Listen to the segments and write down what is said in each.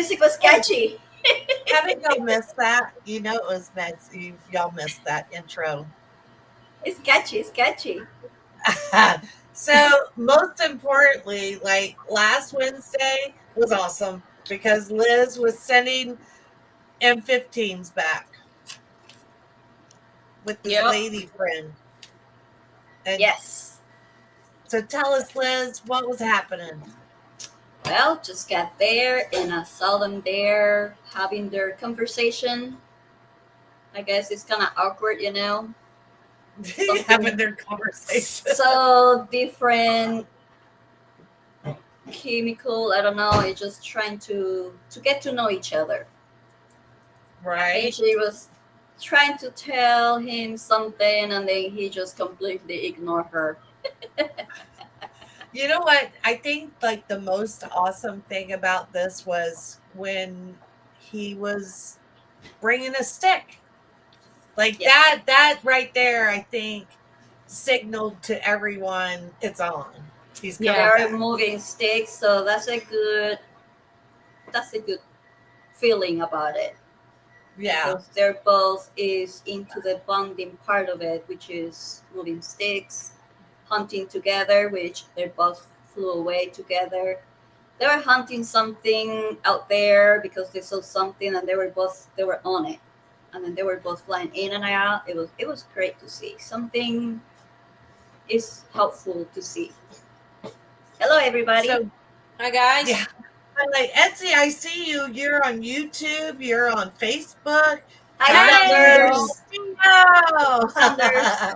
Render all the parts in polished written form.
music was catchy. Haven't y'all missed that? You know it was messy. Y'all missed that intro. It's catchy. It's catchy. So most importantly, like last Wednesday was awesome because Liz was sending M15s back with this Yep. lady friend. And Yes. so tell us, Liz, what was happening? Well, just got there and I saw them there having their conversation. I guess it's kind of awkward, you know. Having Something their conversation. so different, chemical. I don't know. It's just trying to get to know each other. And Right. she was trying to tell him something, and then he just completely ignored her. You know what? I think like the most awesome thing about this was when he was bringing a stick. Like Yes, that right there, I think signaled to everyone it's on. He's they coming Yeah. are back. moving sticks, so that's a good feeling about it Yeah. because they're both is into the bonding part of it, which is moving sticks, hunting together, which they both flew away together. They were hunting something out there because they saw something and they were on it. And then they were both flying in and out. It was great to see. Something is helpful to see. Hello everybody. So Hi, guys. yeah. I'm like, Etsy, I see you. You're on YouTube, you're on Facebook. Hi How do you Sanders. Hello. Sanders. know?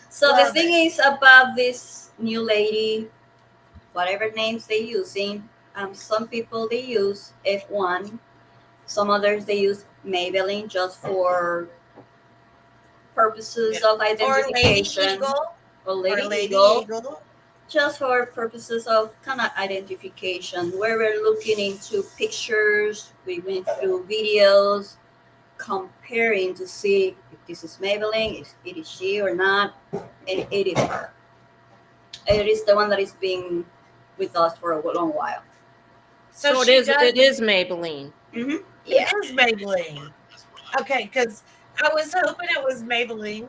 So the Love thing it. is about this new lady, whatever names they using, some people they use F1, some others they use Maybelline just for Yeah. purposes of Or Lady identification, Eagle. or Or Lady Lady Eagle, Eagle. just for purposes of kind of identification, where we're looking into pictures, we went through videos, comparing to see if this is Maybelline, if it is she or not, and it is her. It is the one that is being with us for a long while. So So it she is. does It is Maybelline. Yeah. it is Maybelline. Okay, because I was hoping it was Maybelline,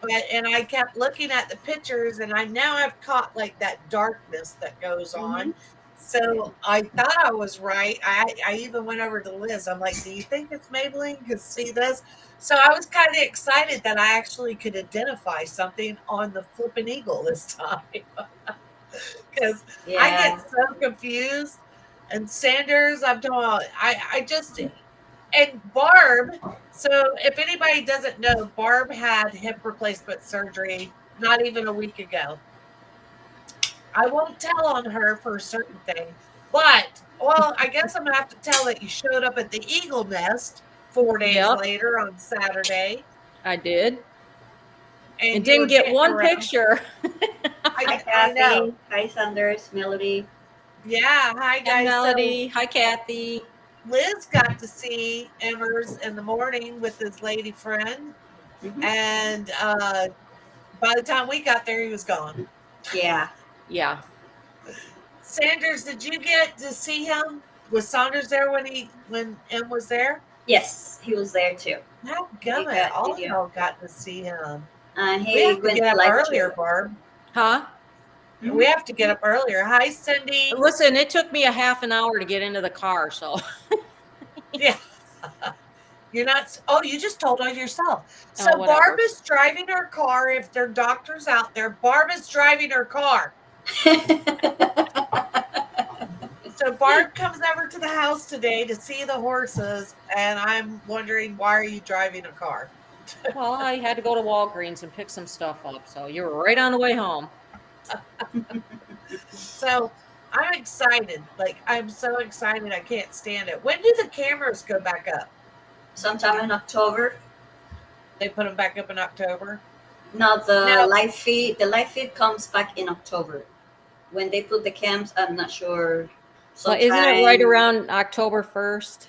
but and I kept looking at the pictures, and I now have caught like that darkness that goes hmm on. So I thought I was right. I even went over to Liz. I'm like, "Do you think it's Maybelline? Because see this." So I was kind of excited that I actually could identify something on the flipping eagle this time because I get Yeah. so confused. And Sanders, I'm talking about, I just and Barb. So if anybody doesn't know, Barb had hip replacement surgery not even a week ago. I won't tell on her for a certain thing, but well, I guess I'm gonna have to tell that you showed up at the Eagle Nest 4 days Yep, later on Saturday, I did. And and you didn't were get getting one around. picture. Hi I know. Kathy. Hi Sanders. Melody. Yeah, hi Hi, guys. So Melody. Hi, Kathy. Liz got to see Emmers in the morning with his lady friend, hmm and by the time we got there, he was gone. Yeah. Yeah. Sanders, did you get to see him? Was Saunders there when Em was there? Yes, he was there too. How We gummit, got all of video. y'all got to see him. And We he have to went get up live earlier, too. Barb. Huh? We hmm have to get up earlier. Hi, Cindy. Listen, it took me a half an hour to get into the car. So, Yeah. You're not. Oh, you just told on yourself. oh, So Barb whatever. is driving her car. If their doctor's out there, Barb is driving her car. So Barb comes over to the house today to see the horses, and I'm wondering why are you driving a car? Well, I had to go to Walgreens and pick some stuff up. So you were right on the way home. So I'm excited. Like I'm so excited. I can't stand it. When do the cameras go back up? Sometime in October. They put them back up in October. Now the Now, live feed. The live feed comes back in October. When they put the cams, I'm not sure. Well, isn't it right Sometime. around October 1st?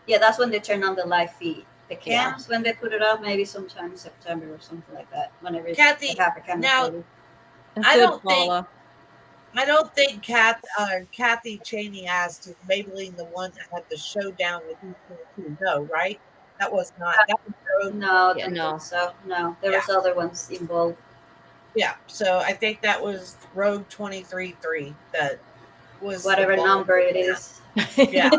Yeah, that's when they turn on the live feed. The Yeah. cams, when they put it up, maybe sometime in September or something like that. Whenever they Kathy, have the cameras now ready. I Good, don't think Paula. I don't think Kathy Cheney asked, is Maybelline the one that had the showdown with E22? No, right? That was not. That was Road. No, I Yeah, don't think no. so. No, there Yeah, was other ones involved. yeah. So I think that was Road 23-3 that was Whatever involved number with it that. is. Yeah.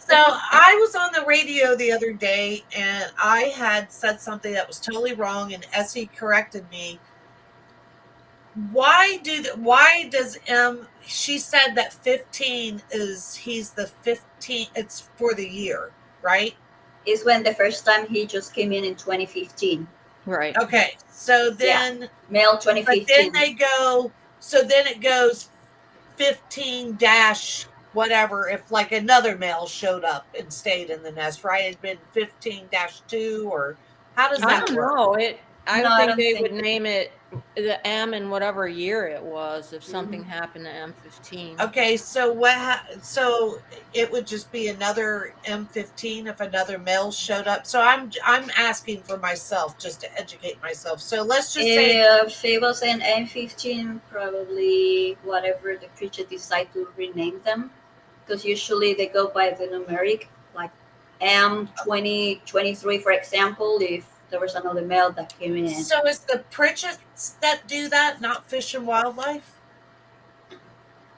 So I was on the radio the other day and I had said something that was totally wrong, and Essie corrected me. Why does she said that 15 is he's the 15, it's for the year, right? Is when the first time he just came in 2015. Right. Okay. So Yeah, then, Male but then 2015 they go, so then it goes 15 dash whatever if like another male showed up and stayed in the nest, right? It'd been 15-2, or how does I that don't work? know. I No, would I think don't they think. would name it the M in whatever year it was if something Mhm. happened to M15. Okay, so so it would just be another M15 if another male showed up. So I'm asking for myself just to educate myself. So let's just say, If it was an M15, probably whatever the creature decide to rename them, because usually they go by the numeric, like M2023, for example. If there was another male that came in, so is the Pritchett's that do that, not Fish and Wildlife?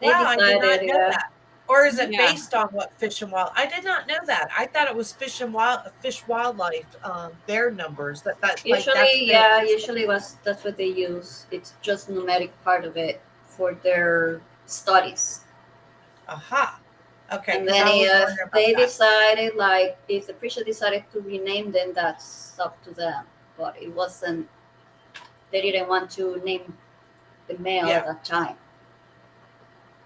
they Wow, I did decided, not know yeah, that. Or is it Yeah. based on what Fish and Wild? I did not know that. I thought it was Fish Wildlife, their numbers that like that's usually, their. yeah, usually was that's what they use. It's just numeric part of it for their studies. Aha. Okay, And because then I was if wondering about they that. decided, like, if the preacher decided to rename them, that's up to them. But it wasn't, they didn't want to name the male Yeah. at that time.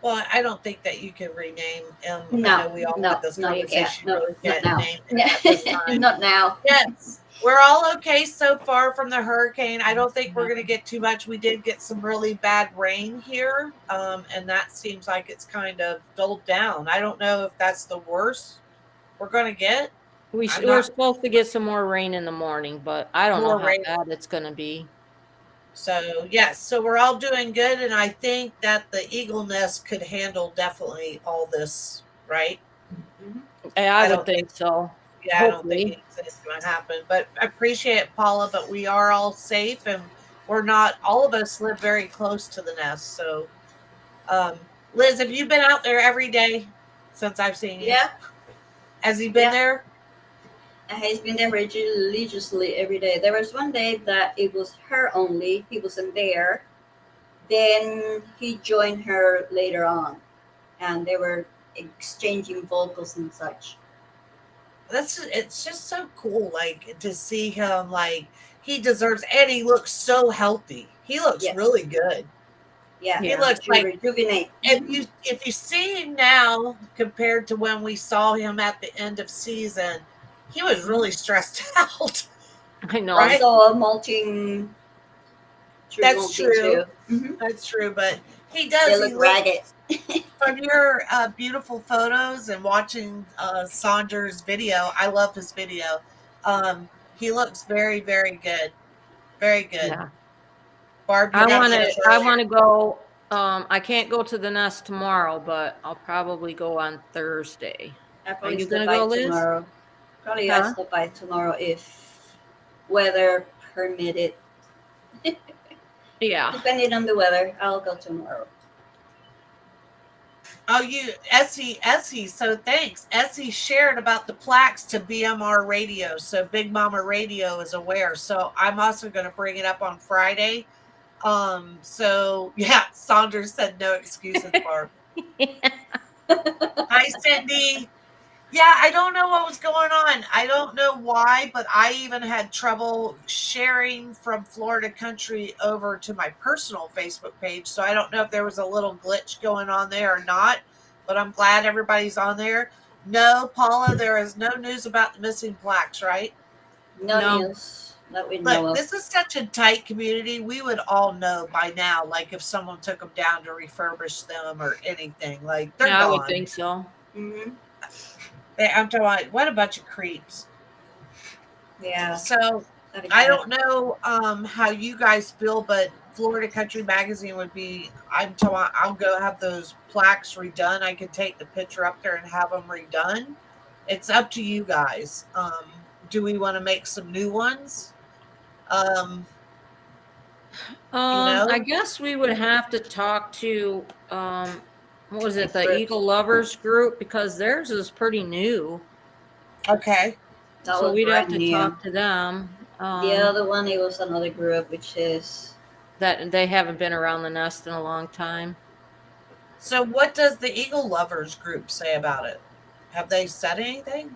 Well, I don't think that you can rename. I No, know we all had no, this no, you can't. conversation. You No, really not can't now. name him at this time. Not now. Yes, we're all okay so far from the hurricane. I don't think we're going to get too much. We did get some really bad rain here, and that seems like it's kind of dulled down. I don't know if that's the worst we're going to get. I'm We're not supposed to get some more rain in the morning, but I don't know more how rain. bad it's going to be. So, yes, so we're all doing good. And I think that the eagle nest could handle definitely all this, right? Mhm. I I would don't think, think so. yeah, I don't think Hopefully. anything's going to happen. But I appreciate it, Paula. But we are all safe, and we're not, all of us live very close to the nest. So, Liz, have you been out there every day since I've seen you? Yeah, Has he been yeah. there? And he's been there religiously every day. There was one day that it was her only, he wasn't there. Then he joined her later on, and they were exchanging vocals and such. It's just so cool, like to see him, like he deserves, and he looks so healthy. He looks really Yes. good. Yeah, He Yeah. looks to like, rejuvenate. if you see him now compared to when we saw him at the end of season, he was really stressed out, I know. right? Also molting through That's molting too. true. Hmm. That's true, but he does. They He look looks, ragged. from your beautiful photos and watching Saunders' video. I love his video. He looks very, very good. Very good. Yeah. Barb, you I got want to to finish I earlier. want to go I can't go to the nest tomorrow, but I'll probably go on Thursday. I Are probably you stop going to by go, Liz? tomorrow. Probably I Huh? stop by tomorrow if weather permitted. Yeah. Depending on the weather, I'll go tomorrow. Oh, Essie. So thanks. Essie shared about the plaques to BMR Radio. So Big Mama Radio is aware. So I'm also going to bring it up on Friday. So yeah, Saunders said no excuses, Barb. Hi, Cindy. Yeah, I don't know what was going on. I don't know why, but I even had trouble sharing from Florida Country over to my personal Facebook page. So I don't know if there was a little glitch going on there or not, but I'm glad everybody's on there. No, Paula, there is no news about the missing plaques, right? No No. news that we Look, know of. this is such a tight community. We would all know by now, like if someone took them down to refurbish them or anything, like they're Yeah, I would gone. think so. Hmm. I'm talking about, what a bunch of creeps. Yeah, So that is I sad. don't know how you guys feel, but Florida Country Magazine would be. I'm telling. I'll go have those plaques redone. I could take the picture up there and have them redone. It's up to you guys. Do we want to make some new ones? Um, you I know. guess we would have to talk to, what was it, the Groups. Eagle Lovers group, because theirs is pretty new. Okay. That So was we'd have brand to new. talk to them. The other one, it was another group, which is That they haven't been around the nest in a long time. So, what does the Eagle Lovers group say about it? Have they said anything?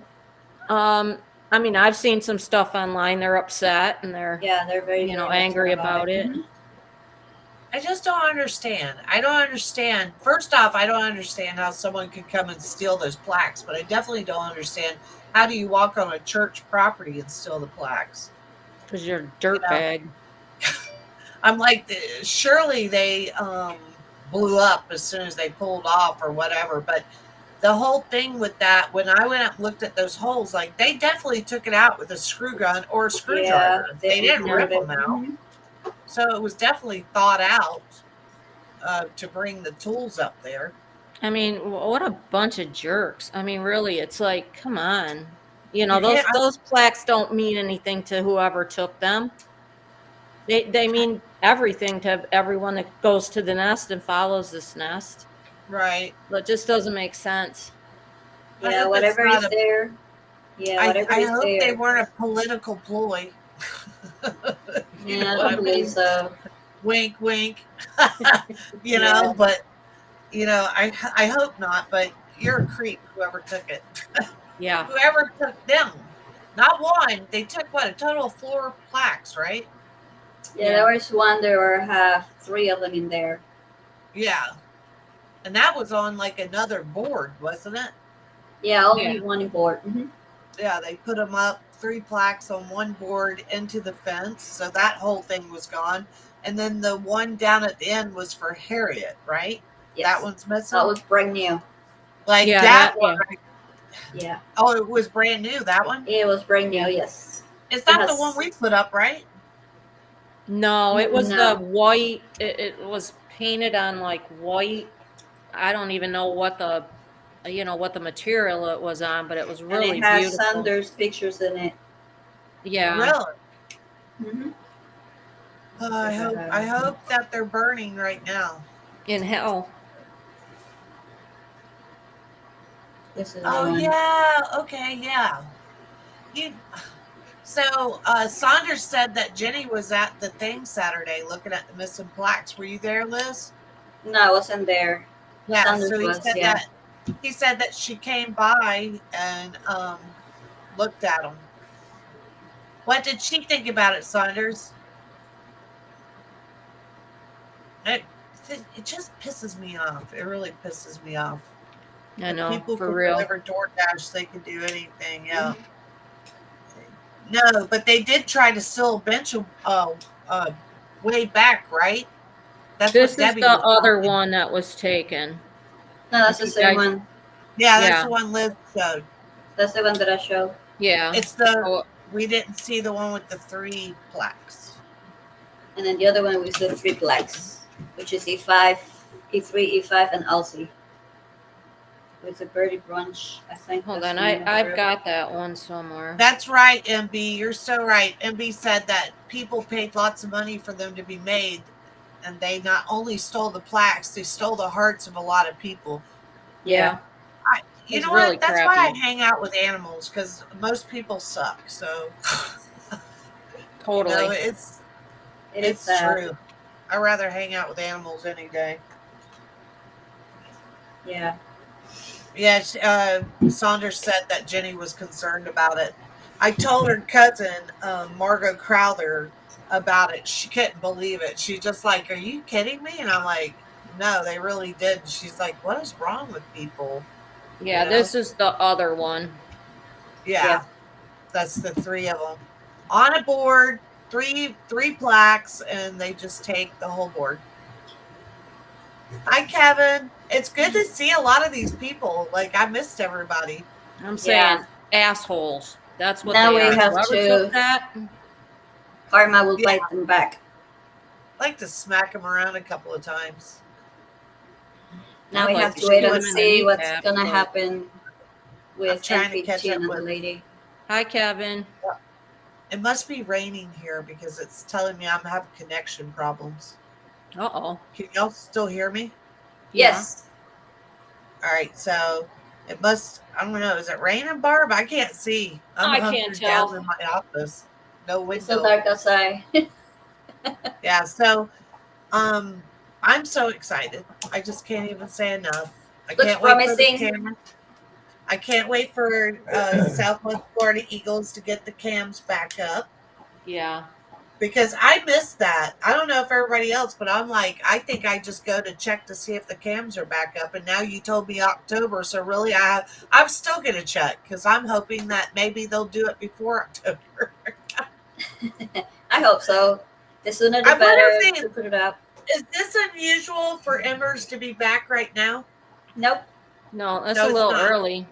Um, I mean, I've seen some stuff online. They're upset and they're, yeah, they're very you know, very upset angry about about it. it. Mhm. I just don't understand. I don't understand. First off, I don't understand how someone could come and steal those plaques, but I definitely don't understand how do you walk on a church property and steal the plaques? Because you're a You know, dirtbag. I'm like, surely they blew up as soon as they pulled off or whatever. But the whole thing with that, when I went up and looked at those holes, like they definitely took it out with a screw gun or a Yeah, screwdriver. They definitely didn't part rip of it. them out. Mhm. So it was definitely thought out to bring the tools up there. I mean, what a bunch of jerks. I mean, really, it's like, come on. You know, You can't. those plaques don't mean anything to whoever took them. They mean everything to everyone that goes to the nest and follows this nest. Right. But it just doesn't make sense. I Yeah, hope it's whatever not is a. there. Yeah, whatever I is hope they there. weren't a political ploy. You know Yeah, I what I don't believe mean? so. Wink, wink. You know, Yeah, but I hope not. But you're a creep, whoever took it. Yeah. Whoever took them, not one. They took what, a total of 4 plaques, right? yeah. There was one. There were have 3 of them in there. Yeah, and that was on like another board, wasn't it? Yeah, Yeah. only one board. Hmm. Yeah, they put them up 3 plaques on one board into the fence, so that whole thing was gone. And then the one down at the end was for Harriet, right? That Yes, one's that missing. was brand new. Like Yeah, that that, one. yeah. Yeah, Oh, it was brand new. That one it was brand new. Yes, is it that the one has we put up, right? No, it was the no. white. It was painted on like white. I don't even know what the, what the material it was on, but it was And it really has beautiful. Sanders pictures in it. Yeah, Really? Mm-hmm. I hope that they're burning right now. in hell. This is the Oh one. yeah. Okay. Yeah. You. So Saunders said that Jenny was at the thing Saturday looking at the missing plaques. Were you there, Liz? No, I wasn't there. Yeah. Sanders So was. Yeah. he said that she came by and looked at them. What did she think about it, Saunders? It, it just pisses me off. It really pisses me off. I If know, people for can real. deliver DoorDash, they can do anything. Yeah. No, but they did try to steal a bench way back, right? That's what This is Debbie the was other talking. one that was taken. No, that's If the you same guys, one. Yeah, that's yeah, the one Liz showed. That's the one that I showed. yeah. It's the So, we didn't see the one with the 3 plaques. And then the other one was the 3 plaques, which is E5, E3, E5, and Elsie. With a birdie brunch, I think. hold that's on, the name of the I've group. got that one somewhere. That's right, MB. You're so right. MB said that people paid lots of money for them to be made, and they not only stole the plaques, they stole the hearts of a lot of people. Yeah, You it's know really what? That's why I crappy. hang out with animals, because most people suck. So Totally. It is it's sad. true. I'd rather hang out with animals any day. Yeah. Yeah, Saunders said that Jenny was concerned about it. I told her cousin, Margot Crowther, about it. She couldn't believe it. She's just like, "Are you kidding me?" And I'm like, "No, they really did." And she's like, "What is wrong with people?" Yeah, this is the other one. Yeah, that's the 3 of them on a board, three plaques, and they just take the whole board. Hi, Kevin. It's good to see a lot of these people. Like I missed everybody. I'm saying assholes. That's what Now they we are. have Whoever to. took that, Karma will Yeah. bite them back. like to smack him around a couple of times. Now I'd we like have to to wait shoot and him in the see what's kneecap, gonna but happen I'm with trying to catch M15 up and the with. lady. hi, Kevin. It must be raining here because it's telling me I'm having connection problems. Uh-oh. Can y'all still hear me? Yeah. Yes, All right, so it must. I don't know. Is it raining, Barb? I can't see. I'm I can't hunkered down in tell. my office. No it's so window. dark outside. Yeah. So, um, I'm so excited. I just can't even say enough. I Looks can't wait for the promising. camera. I can't wait for Southwest Florida Eagles to get the cams back up Yeah. because I missed that. I don't know if everybody else, but I'm like, I think I just go to check to see if the cams are back up. And now you told me October, so really, I'm still gonna check because I'm hoping that maybe they'll do it before October. I hope so. The sooner the I wonder better if to put it up. is this unusual for Embers to be back right now? Nope. No, that's No, a it's little not. early.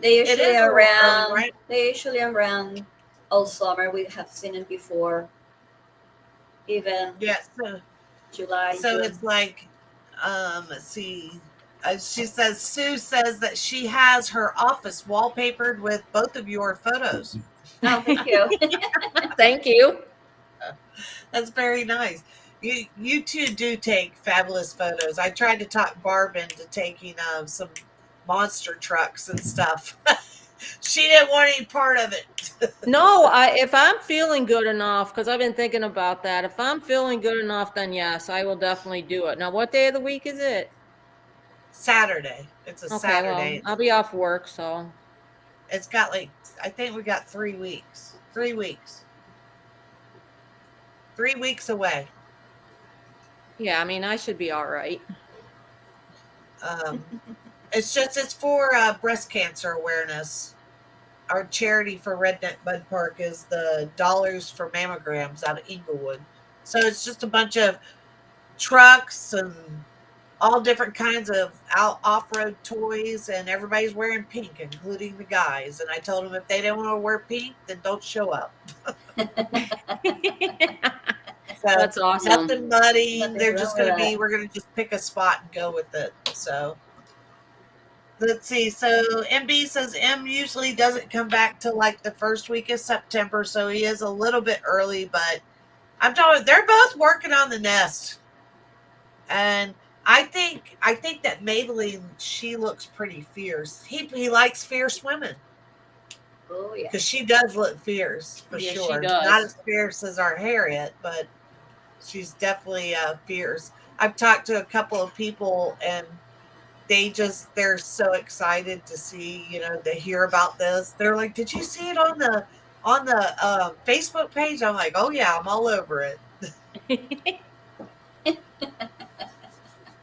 They It usually is a are little early, around. right? They usually are around all summer. We have seen it before, even Yeah. So, July, so June. it's like, let's see. She says Sue says that she has her office wallpapered with both of your photos. Oh, thank you. Thank you. That's very nice. You two do take fabulous photos. I tried to talk Barb into taking some monster trucks and stuff. She didn't want any part of it. No, if I'm feeling good enough, because I've been thinking about that. If I'm feeling good enough, then yes, I will definitely do it. Now, what day of the week is it? Saturday. It's a Okay, well, Saturday. I'll be off work, so It's got like I think we got 3 weeks. 3 weeks. 3 weeks away. yeah, I mean, I should be all right. Um, it's for breast cancer awareness. Our charity for Redneck Bud Park is the Dollars for Mammograms out of Inglewood. So it's just a bunch of trucks and all different kinds of out off-road toys, and everybody's wearing pink, including the guys. And I told them if they don't want to wear pink, then don't show up. So That's awesome. nothing muddy. Nothing They're wrong just with going to that. be. We're going to just pick a spot and go with it. So let's see. So MB says M usually doesn't come back till like the first week of September, so he is a little bit early. But I'm telling you, they're both working on the nest, and I think that Maybelline, she looks pretty fierce. He likes fierce women Oh yeah. because she does look fierce for Yeah, she sure. Not does. as fierce as our Harriet, but she's definitely fierce. I've talked to a couple of people and they're so excited to see, to hear about this. They're like, "Did you see it on the Facebook page?" I'm like, "Oh yeah, I'm all over it."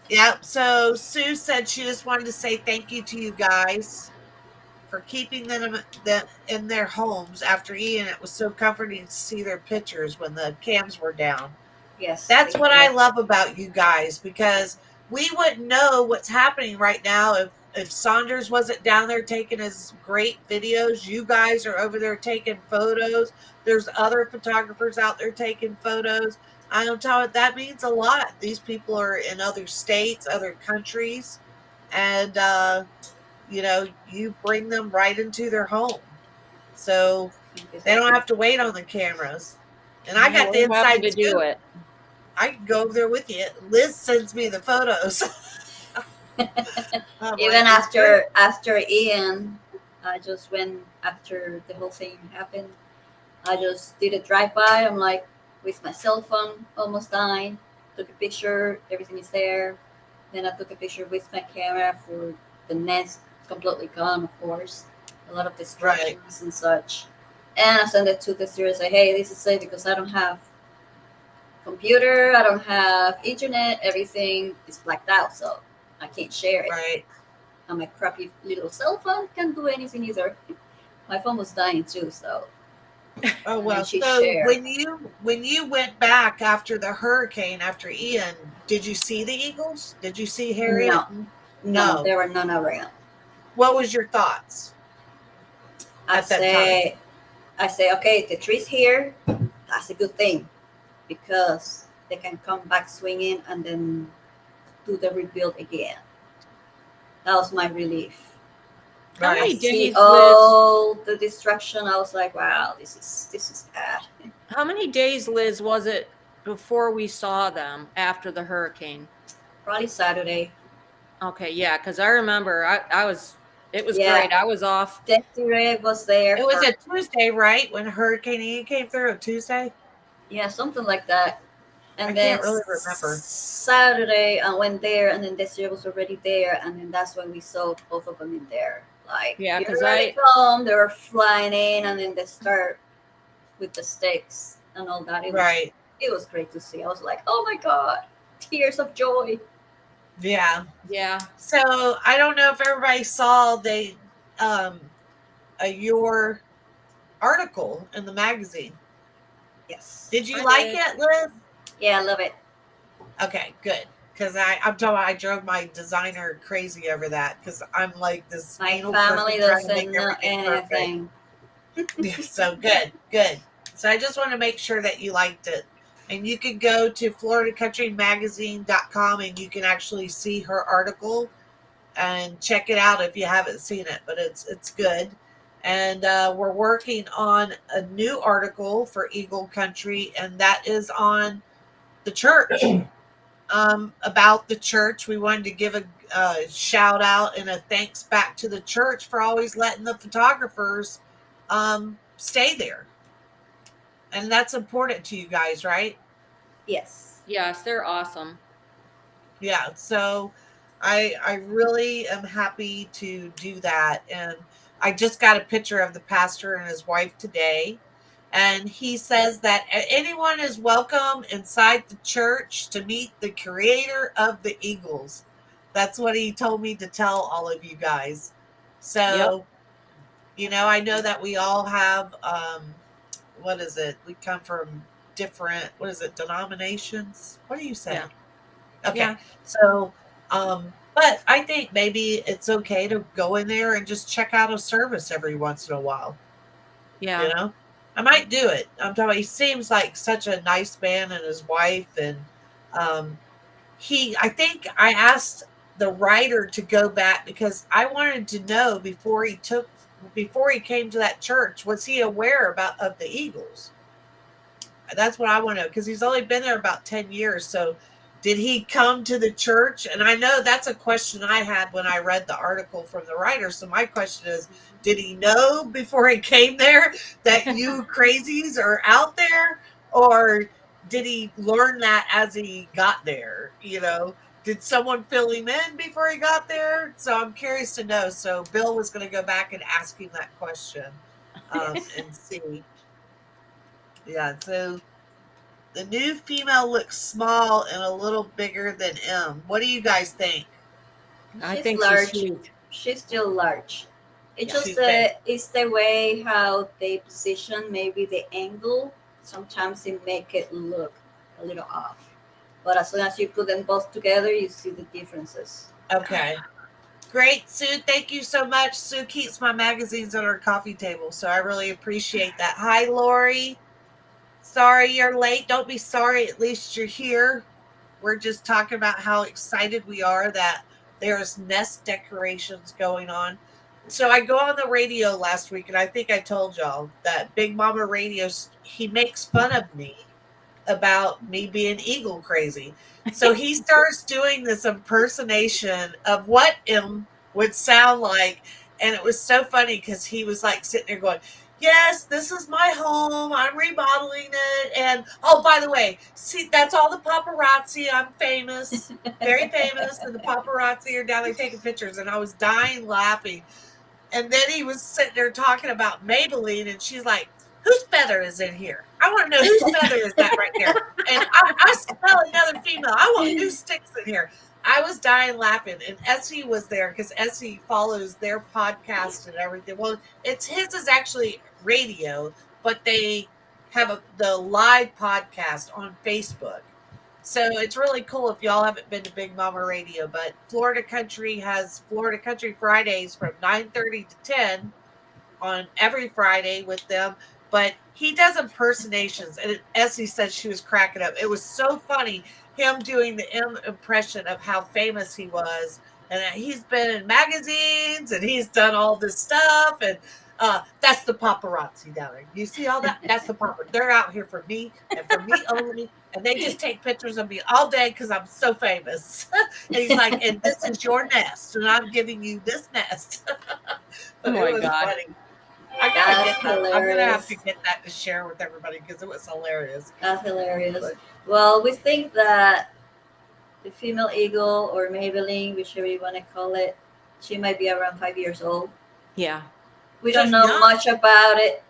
Yep. So Sue said she just wanted to say thank you to you guys for keeping them in their homes after Ian. It was so comforting to see their pictures when the cams were down. Yes, That's thank what you. I love about you guys because we wouldn't know what's happening right now if Saunders wasn't down there taking his great videos. You guys are over there taking photos. There's other photographers out there taking photos. I don't tell it that means a lot. These people are in other states, other countries, and you bring them right into their home. So Thank you, they thank don't you. have to wait on the cameras. And I Yeah, got the we're happy inside to do scoop. it. I can go over there with you. Liz sends me the photos. I'm Even like, it's good. after Ian, I just went after the whole thing happened. I just did a drive by. I'm like with my cell phone, almost dying. Took a picture. Everything is there. Then I took a picture with my camera for the nest. Completely gone, of course. A lot of Right. distractions and such. And I sent it to the students. Say, hey, this is it because I don't have computer. I don't have internet. Everything is blacked out, so I can't share it. Right. And my crappy little cell phone can't do anything either. My phone was dying too, so Oh and then well. she So shared. when you went back after the hurricane, after Ian, did you see the Eagles? Did you see Harriet? No, no, No. there were none around. What was your thoughts I at that time? say, I say, okay, the tree's here. That's a good thing because they can come back swinging and then do the rebuild again. That was my relief. How I Right. many see days, Liz? all the destruction. I was like, wow, this is bad. How many days, Liz, was it before we saw them after the hurricane? Probably Saturday. Okay, yeah, because I remember I was it was Yeah, great. I was off. Desiree was there It was for a Tuesday, right? When Hurricane Ian came through, a Tuesday? yeah something like that. I And then can't really remember. Saturday I went there, and then Desiree was already there, and then that's when we saw both of them in there. Like, Yeah, here because they come. They were flying in, and then they start with the sticks and all that. Right. It was great to see. I was like, oh my god, tears of joy. Yeah. yeah, So I don't know if everybody saw um your article in the magazine. Yes, Did you I like did. it, Liz? yeah, I love it. Okay, good. Because I'm talking about I drove my designer crazy over that because I'm like this My anal family person trying to make doesn't know everything perfect. anything. Yeah, so good, good. So I just want to make sure that you liked it. And you can go to floridacountry.magazine.com and you can actually see her article and check it out if you haven't seen it, but it's good. And we're working on a new article for Eagle Country, and that is on the church. About the church, we wanted to give a shout out and a thanks back to the church for always letting the photographers stay there, and that's important to you guys, right? Yes. Yes, they're awesome. Yeah, so I really am happy to do that. And I just got a picture of the pastor and his wife today. And he says that anyone is welcome inside the church to meet the creator of the Eagles. That's what he told me to tell all of you guys. Yep. So, I know that we all have what is it? We come from different, what is it, denominations? What do you Yeah. say? Okay. Yeah. So, but I think maybe it's okay to go in there and just check out a service every once in a while. You Yeah. know, I might do it. I'm talking about, he seems like such a nice man and his wife. And um, I think I asked the writer to go back because I wanted to know before he came to that church, was he aware of the Eagles? That's what I want to know because he's only been there about 10 years. So, did he come to the church? And I know that's a question I had when I read the article from the writer. So, my question is, did he know before he came there that you crazies are out there? Or did he learn that as he got there? Did someone fill him in before he got there? So, I'm curious to know. So, Bill was going to go back and ask him that question and see. Yeah. So, the new female looks small and a little bigger than M. What do you guys think? I She's think she's large. huge. She's still large. It's Yeah. just She's big. it's the way how they position, maybe the angle. Sometimes it make it look a little off. But as soon as you put them both together, you see the differences. Okay. Great, Sue. Thank you so much. Sue keeps my magazines on her coffee table, so I really appreciate that. Hi, Lori. Sorry you're late. Don't be sorry. At least you're here. We're just talking about how excited we are that there's nest decorations going on. So I go on the radio last week, and I think I told y'all that Big Mama Radio, he makes fun of me about me being eagle crazy. So he starts doing this impersonation of what M would sound like. And it was so funny because he was like sitting there going, yes, this is my home. I'm remodeling it. And oh, by the way, see, that's all the paparazzi. I'm famous, very famous. And the paparazzi are down there taking pictures. And I was dying laughing. And then he was sitting there talking about Maybelline. And she's like, whose feather is in here? I want to know whose feather is that right there. And I smell another female. I want new sticks in here. I was dying laughing. And Essie was there because Essie follows their podcast and everything. Well, his is actually radio, but they have the live podcast on Facebook. So it's really cool if y'all haven't been to Big Mama Radio. But Florida Country has Florida Country Fridays from 9:30 to 10 on every Friday with them. but he does impersonations. And Essie said she was cracking up. It was so funny him doing the impression of how famous he was, and that he's been in magazines and he's done all this stuff. And that's the paparazzi down there. You see all that? That's the paparazzi. They're out here for me and for me only. And they just take pictures of me all day because I'm so famous. And he's like, and this is your nest, and I'm giving you this nest. Oh But it my was God. funny. I gotta That's get that. I'm gonna have hilarious. to get that to share with everybody because it was hilarious. That's hilarious. But Well, we think that the female eagle or Maybelline, whichever you want to call it, she might be around 5 years old. Yeah. We so don't know young. much about it,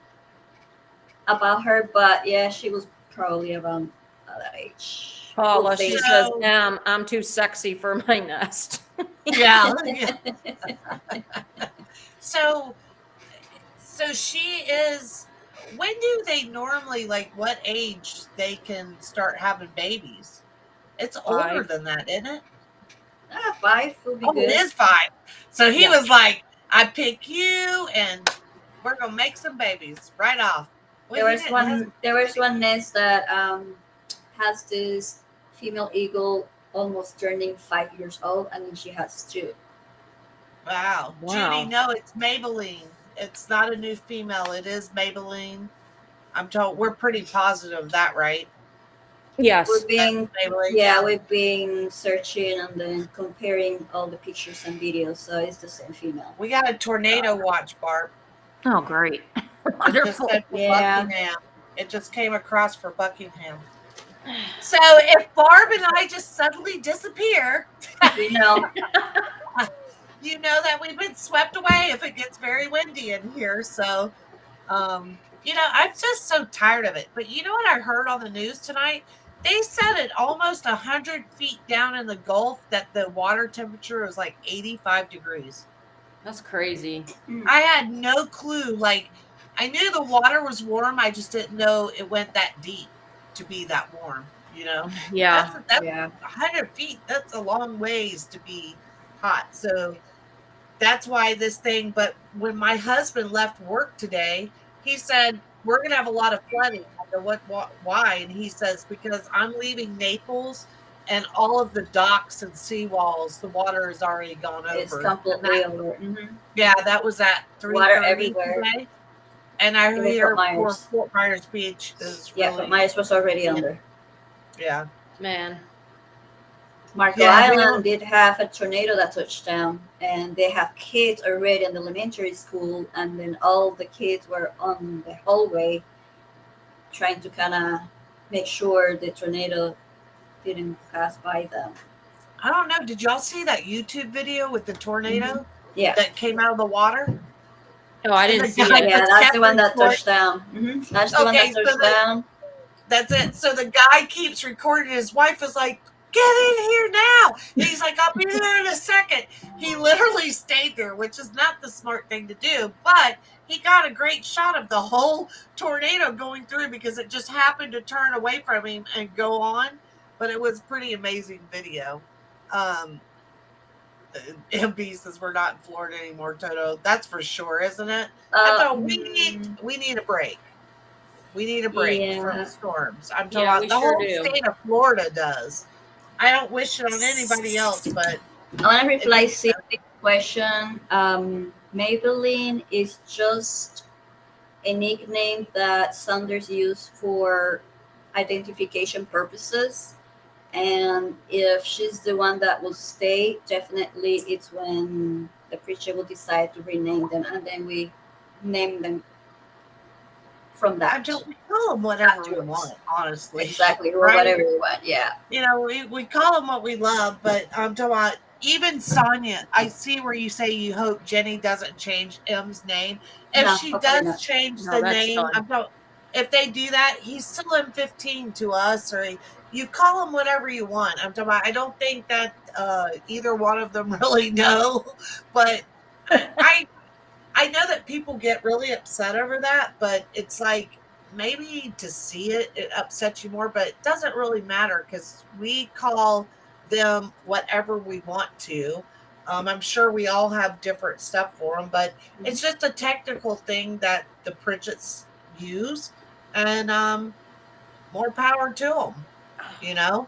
about her, but yeah, she was probably around that age. Paula, We'll she think. says, So I'm too sexy for my nest. yeah. So so she is. When do they normally, like, what age they can start having babies? It's older 5. than that, isn't it? 5 will be Oh, it good. is 5. So he Yeah. was like, I pick you and we're gonna make some babies right off. Well, There he was didn't have one. There was one nest that has this female eagle almost turning 5 years old, and then she has two. wow. Judy, Wow. no, it's Maybelline. It's not a new female. It is Maybelline. I'm told we're pretty positive of that, right? Yes. We've That's been, Maybelline, yeah, yeah. we've been searching and then comparing all the pictures and videos, so it's the same female. We got a tornado watch, Barb. Oh, great. It just Wonderful. said for Yeah. Buckingham. It just came across for Buckingham. So if Barb and I just suddenly disappear, We know. you know that we've been swept away if it gets very windy in here. So, I'm just so tired of it. But you know what I heard on the news tonight? They said at almost 100 feet down in the Gulf that the water temperature was like 85 degrees. That's crazy. I had no clue. Like, I knew the water was warm. I just didn't know it went that deep to be that warm. Yeah. That's Yeah. 100 feet. That's a long ways to be hot. So that's why this thing. But when my husband left work today, he said, we're going to have a lot of flooding. I go, why? And he says, because I'm leaving Naples and all of the docks and seawalls, the water has already gone It's over. completely over. Yeah, that was at Water 3:30 everywhere. today. And I It was hear Fort Myers. Fort Myers Beach is Yeah, really, but Myers was already yeah. under. Yeah. Man. Marco Yeah, we Island did have a tornado that touched down, and they have kids already in the elementary school, and then all the kids were on the hallway trying to kind of make sure the tornado didn't pass by them. I don't know. Did y'all see that YouTube video with the tornado Yeah. that came out of the water? Oh, I And didn't the see guy it. Yeah, just that's kept the one that recording. touched down. That's the one that Okay, so touched down. that's it. So the guy keeps recording. His wife is like, get in here now. And he's like, I'll be there in a second. He literally stayed there, which is not the smart thing to do, but he got a great shot of the whole tornado going through because it just happened to turn away from him and go on. But it was pretty amazing video. MB says we're not in Florida anymore, Toto. That's for sure, isn't it? I thought we need a break. We need a break from Yeah. storms. I'm talking Yeah, about we the sure whole do. state of Florida does. I don't wish it on anybody else, but I want to reply it- Cindy's question. Maybelline is just a nickname that Sanders used for identification purposes. And if she's the one that will stay, definitely it's when the preacher will decide to rename them, and then we name them from I'm that. just, we call them whatever we Afterwards. want, honestly. Exactly, or Right? whatever you want. Yeah. We call them what we love, but I'm talking about even Sonia. I see where you say you hope Jenny doesn't change M's name. If No, she hopefully does not. change No, the that's name, done. if they do that, he's still M15 to us, or you call him whatever you want. I'm talking about, I don't think that either one of them really know, but I know that people get really upset over that, but it's like maybe to see it upsets you more, but it doesn't really matter because we call them whatever we want to. I'm sure we all have different stuff for them, but it's just a technical thing that the Pritchett's use, and more power to them. You know,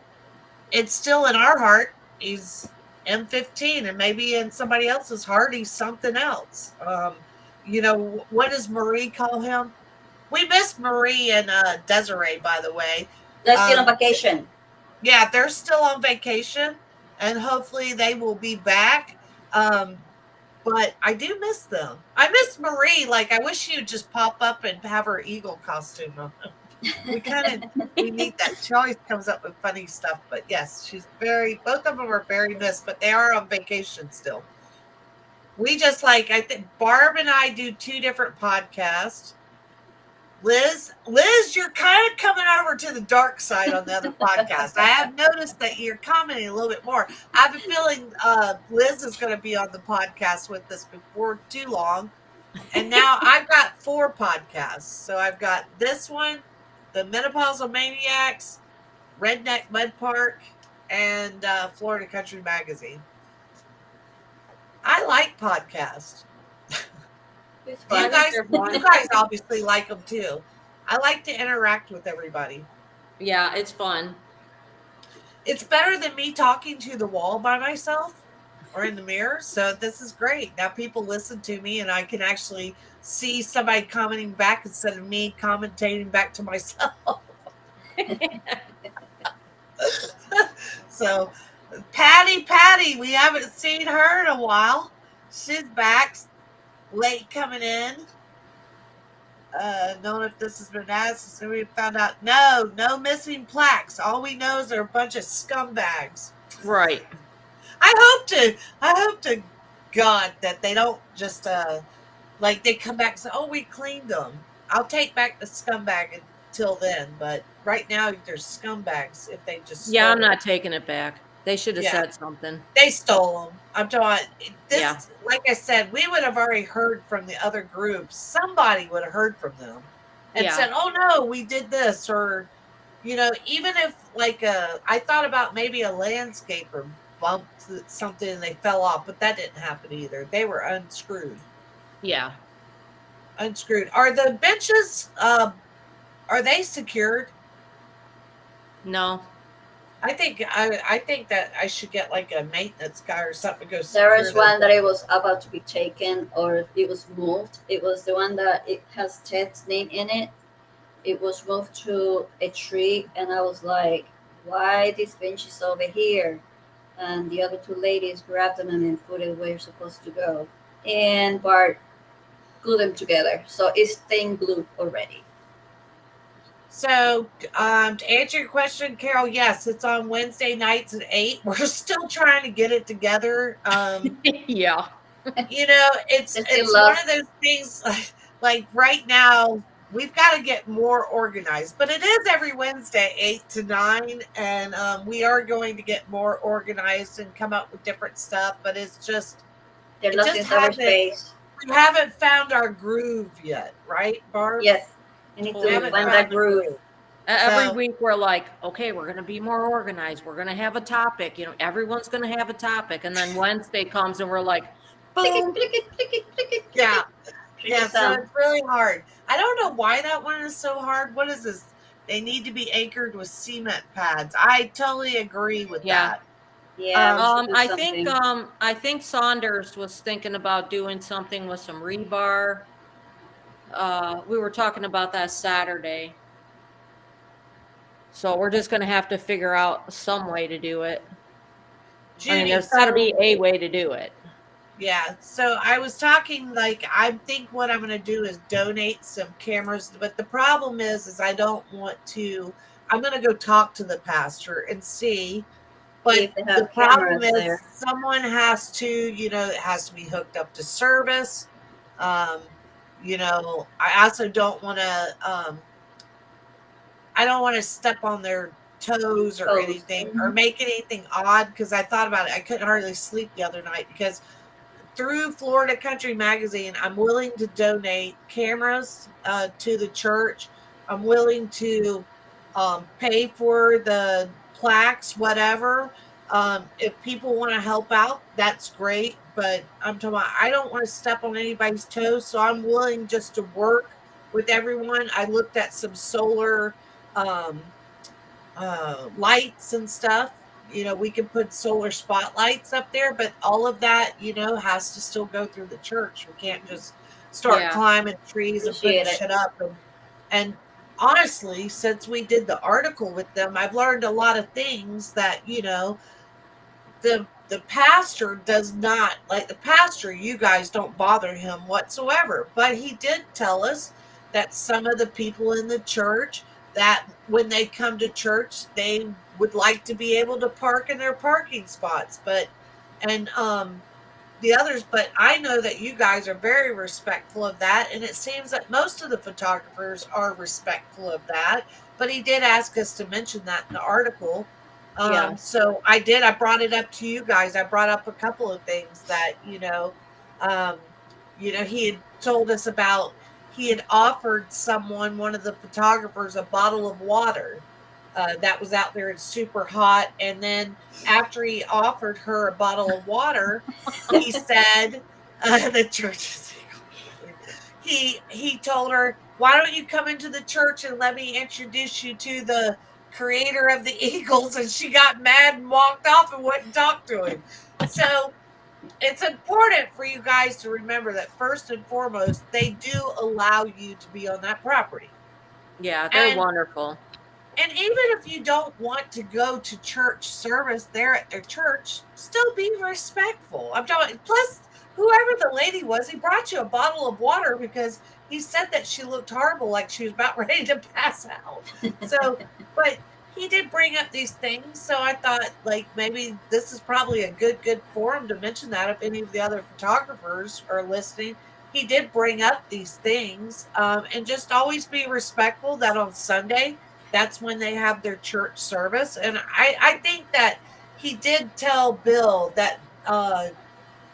it's still in our heart. He's M15, and maybe in somebody else's heart, he's something else. What does Marie call him? We miss Marie and Desiree, by the way. They're still on Um, vacation. yeah, they're still on vacation, and hopefully they will be back. Um, but I do miss them. I miss Marie. Like, I wish she would just pop up and have her eagle costume on. We kind of we need that. She always comes up with funny stuff. But yes, she's very. Both of them are very missed, but they are on vacation still. We just like I think Barb and I do two different podcasts. Liz, you're kind of coming over to the dark side on the other podcast. I have noticed that you're commenting a little bit more. I have a feeling Liz is going to be on the podcast with us before too long. And now I've got 4 podcasts. So I've got this one, the Menopausal Maniacs, Redneck Mud Park, and Florida Country Magazine. I like podcasts. It's You fun. guys, They're fun. you guys obviously like them too. I like to interact with everybody. Yeah, it's fun. It's better than me talking to the wall by myself or in the mirror. So this is great. Now people listen to me and I can actually see somebody commenting back instead of me commentating back to myself. So Patty, we haven't seen her in a while. She's back, late coming in. Knowing if this has been asked, so we found out no missing plaques. All we know is they're a bunch of scumbags. Right. I hope to God that they don't just like they come back and say, "Oh, we cleaned them." I'll take back the scumbag until then, but right now they're scumbags if they just Yeah, I'm stole not taking it back. They should have Yeah. said something. They stole them. I'm talking this. Yeah. Like I said, we would have already heard from the other groups. Somebody would have heard from them and Yeah. said, "Oh no, we did this," or even if like I thought about maybe a landscaper bumped something and they fell off, but that didn't happen either. They were unscrewed. Yeah. Unscrewed. Are the benches? Are they secured? No. I think that I should get like a maintenance guy or something to go There secure is one those. that it was about to be taken or it was moved. It was the one that it has Ted's name in it. It was moved to a tree, and I was like, "Why this bench is over here?" And the other 2 ladies grabbed them and then put it where it's supposed to go. And Bart glued them together, so it's staying glued already. So, to answer your question, Carol, yes, it's on Wednesday nights at 8. We're still trying to get it together. Yeah. It's It's still one love. of those things like right now we've got to get more organized, but it is every Wednesday 8 to 9, and we are going to get more organized and come up with different stuff, but it's just They're it lost just in hasn't cyberspace. we haven't found our groove yet, right, Barb? Yes, I need We to haven't find found that the groove. groove. Every So, week we're like, okay, we're going to be more organized. We're going to have a topic. Everyone's going to have a topic. And then Wednesday comes and we're like, Click it, boom. click it, click it, click it, click yeah. it. Yeah, so Sound. it's really hard. I don't know why that one is so hard. What is this? They need to be anchored with cement pads. I totally agree with Yeah. that. Yeah, we should do I something. think Saunders was thinking about doing something with some rebar. We were talking about that Saturday. So we're just going to have to figure out some way to do it. I mean, Judy, there's got to be so a way to do it. yeah, so I was talking like I think what I'm going to do is donate some cameras, but the problem is I don't want to. I'm going to go talk to the pastor and see. See But if they the have problem cameras is there. someone has to, it has to be hooked up to service. Um, I also don't want to. I don't want to step on their toes or Toast. anything or Mhm. make anything odd because I thought about it. I couldn't hardly sleep the other night because through Florida Country Magazine, I'm willing to donate cameras to the church. I'm willing to pay for the plaques, whatever. If people want to help out, that's great. But I'm talking about, I don't want to step on anybody's toes, so I'm willing just to work with everyone. I looked at some solar um, lights and stuff. We can put solar spotlights up there, but all of that, has to still go through the church. We can't just start Yeah. climbing trees and putting Appreciate it. shit up. And honestly, since we did the article with them, I've learned a lot of things that, the pastor does not like. The pastor, you guys don't bother him whatsoever, but he did tell us that some of the people in the church, that when they come to church, they would like to be able to park in their parking spots, and the others. But I know that you guys are very respectful of that, and it seems that most of the photographers are respectful of that. But he did ask us to mention that in the article. Yes. So I brought it up to you guys. I brought up a couple of things that, um he had told us about. He had offered someone, one of the photographers, a bottle of water that was out there. It's super hot, and then after he offered her a bottle of water, he said, the church is he told her, "Why don't you come into the church and let me introduce you to the creator of the Eagles?" And she got mad and walked off and wouldn't talk to him. So it's important for you guys to remember that first and foremost, they do allow you to be on that property. Yeah, they're And wonderful. and even if you don't want to go to church service there at their church, still be respectful. I'm talking, plus, whoever the lady was, he brought you a bottle of water because he said that she looked horrible, like she was about ready to pass out. So, but he did bring up these things. So I thought, like, maybe this is probably a good forum to mention that if any of the other photographers are listening. He did bring up these things, and just always be respectful that on Sunday, that's when they have their church service. And I think that he did tell Bill that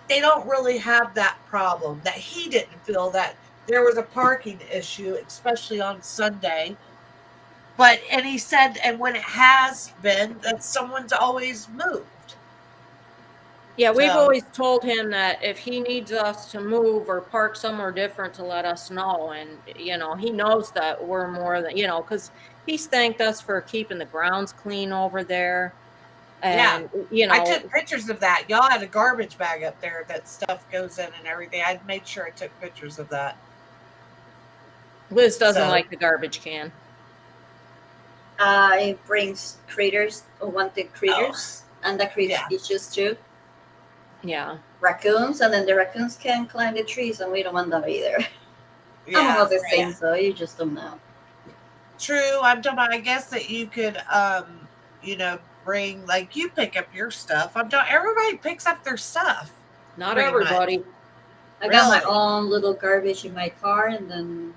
they don't really have that problem, that he didn't feel that there was a parking issue, especially on Sunday. And he said, and when it has been, that someone's always moved. Yeah, we've So, always told him that if he needs us to move or park somewhere different to let us know. And, he knows that we're more than, because he's thanked us for keeping the grounds clean over there. yeah. And, I took pictures of that. Y'all had a garbage bag up there that stuff goes in and everything. I made sure I took pictures of that. Liz doesn't So, like the garbage can. It brings critters, unwanted oh, critters, and that creates yeah. issues too. Yeah. Raccoons, and then the raccoons can climb the trees, and we don't want that either. Among Yeah. other Yeah. things, though, you just don't know. True. I'm talking about, I guess that you could, bring, like, you pick up your stuff. I'm talking, everybody picks up their stuff Not pretty much. everybody. I got my Really. own little garbage in my car, and then